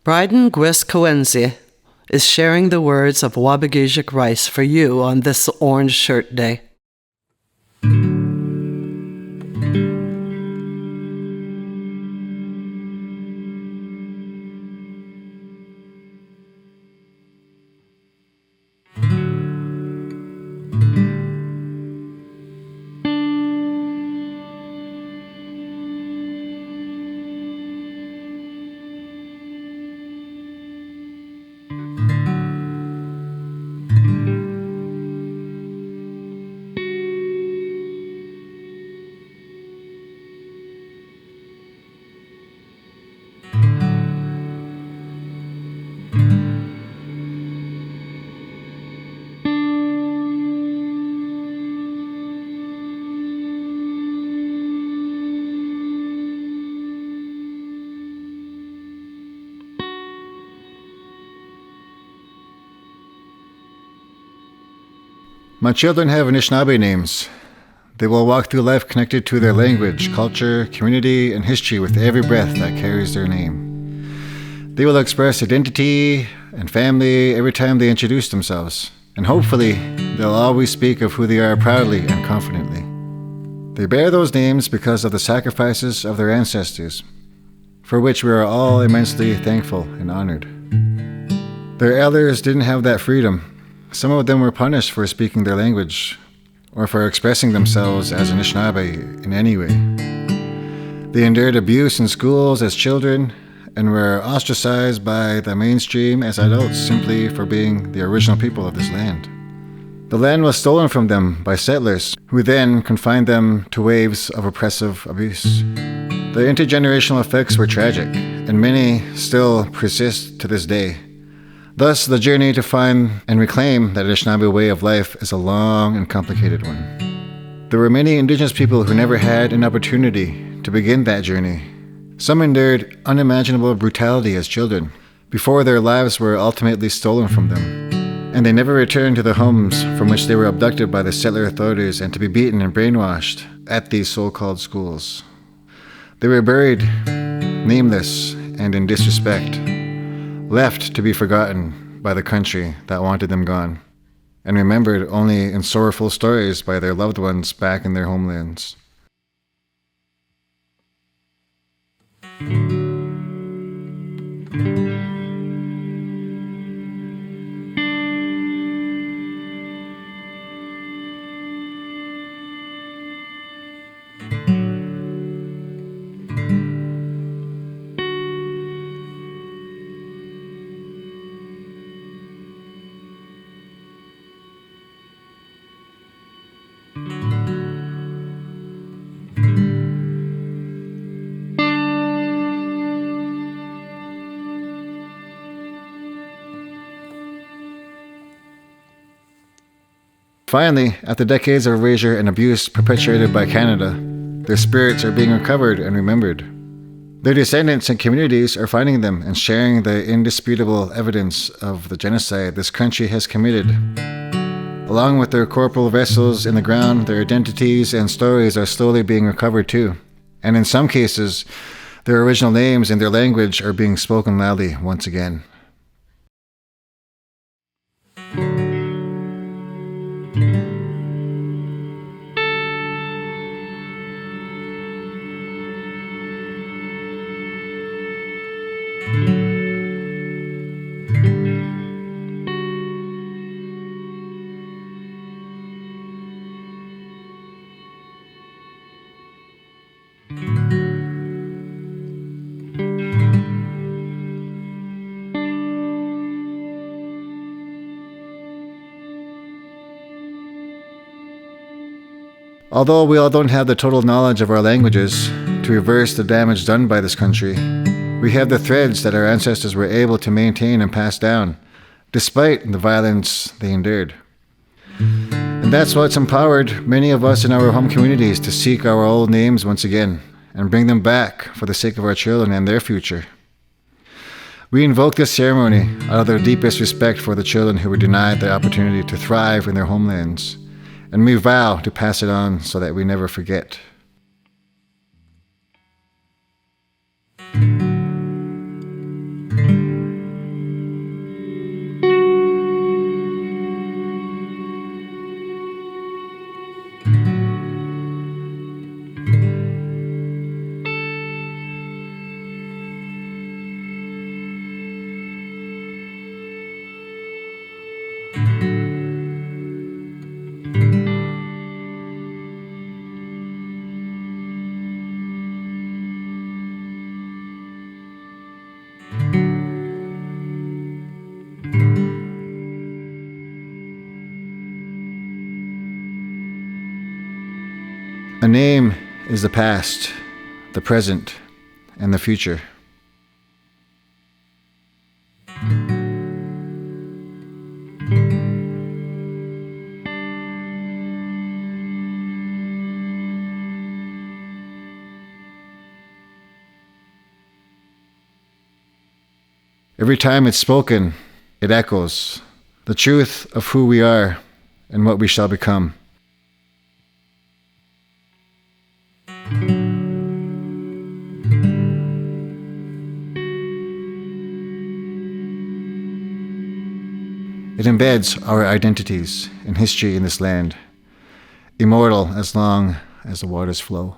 Bryden Gwis-Coenzie is sharing the words of Waubgeshig Rice for you on this Orange Shirt Day. My children have Anishinaabe names. They will walk through life connected to their language, culture, community, and history with every breath that carries their name. They will express identity and family every time they introduce themselves, and hopefully, they'll always speak of who they are proudly and confidently. They bear those names because of the sacrifices of their ancestors, for which we are all immensely thankful and honored. Their elders didn't have that freedom. Some of them were punished for speaking their language, or for expressing themselves as Anishinaabe in any way. They endured abuse in schools as children, and were ostracized by the mainstream as adults simply for being the original people of this land. The land was stolen from them by settlers, who then confined them to waves of oppressive abuse. The intergenerational effects were tragic, and many still persist to this day. Thus, the journey to find and reclaim that Anishinaabe way of life is a long and complicated one. There were many Indigenous people who never had an opportunity to begin that journey. Some endured unimaginable brutality as children, before their lives were ultimately stolen from them, and they never returned to the homes from which they were abducted by the settler authorities and to be beaten and brainwashed at these so-called schools. They were buried, nameless and in disrespect, left to be forgotten by the country that wanted them gone, and remembered only in sorrowful stories by their loved ones back in their homelands. Finally, after decades of erasure and abuse perpetuated by Canada, their spirits are being recovered and remembered. Their descendants and communities are finding them and sharing the indisputable evidence of the genocide this country has committed. Along with their corporal vessels in the ground, their identities and stories are slowly being recovered too. And in some cases, their original names and their language are being spoken loudly once again. Although we all don't have the total knowledge of our languages to reverse the damage done by this country, we have the threads that our ancestors were able to maintain and pass down, despite the violence they endured. And that's what's empowered many of us in our home communities to seek our old names once again and bring them back for the sake of our children and their future. We invoke this ceremony out of the deepest respect for the children who were denied the opportunity to thrive in their homelands, and we vow to pass it on so that we never forget. A name is the past, the present, and the future. Every time it's spoken, it echoes the truth of who we are and what we shall become. It embeds our identities and history in this land, immortal as long as the waters flow.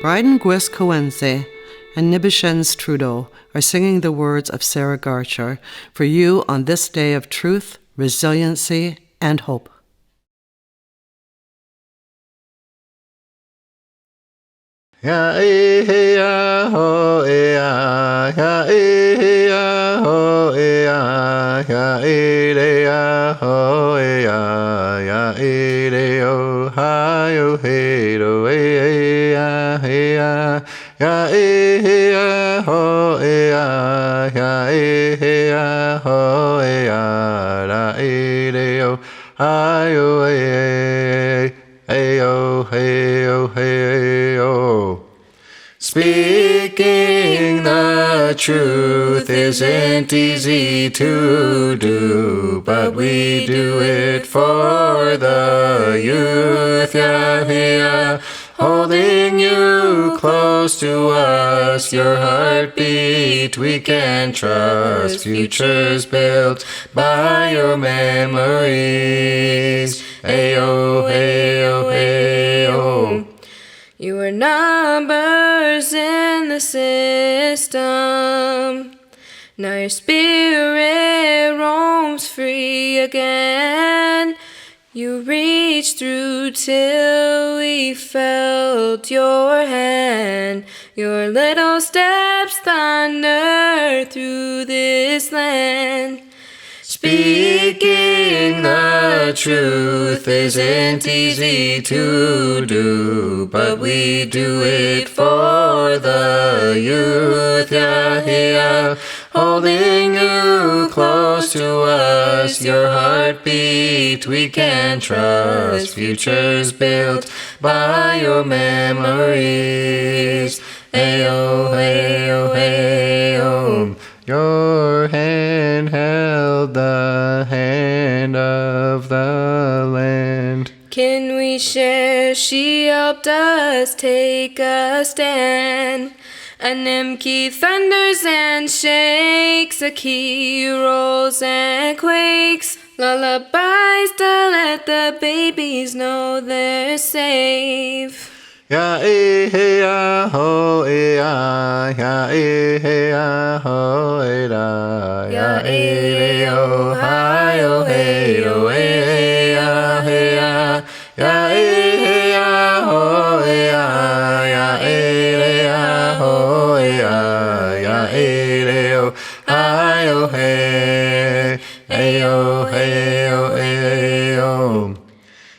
Bryden Gwis Coense and Nibishens Trudeau are singing the words of Sarah Gartshore for you on this day of truth, resiliency, and hope. Ya ya ho ya ya ya ho ya ya ya ho ya ya o ha yo he do ya ya ya ya ho ya ya ho ya la o ha yo hey oh. Speaking the truth isn't easy to do, but we do it for the youth, yeah. Holding you close to us, your heartbeat we can trust. Futures built by your memories. Ayo, ayo, ayo. You were numbers in the system. Now your spirit roams free again. You reached through till we felt your hand. Your little steps thunder through this land. Speaking the truth isn't easy to do, but we do it for the youth, yeah. Holding you close to us, your heartbeat we can trust, futures built by your memories. Ayo, ayo, ayo. Your hand held the hand of the land. Can we share? She helped us take a stand. An Nimki thunders and shakes, a key rolls and quakes. Lullabies to let the babies know they're safe. Ya ya ho ya, ya ya ho da, ya yo hi oh hey oh hey ya ya, ya ya ho ya, ya ya ho ya, ya yo hi oh hey, hey oh hey oh hey oh.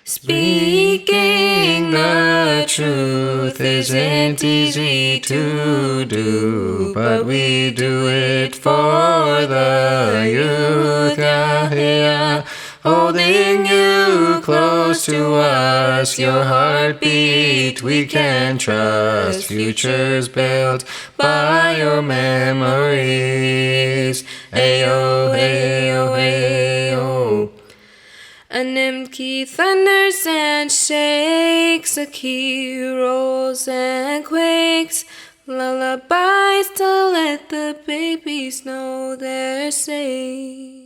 Speaking the truth isn't easy to do, but we do it for the youth, yeah, yeah. Holding you close to us, your heartbeat we can trust, futures built by your memories. Ayo, ayo, ayo. A Nimki thunders and shakes, a key rolls and quakes. Lullabies to let the babies know they're safe.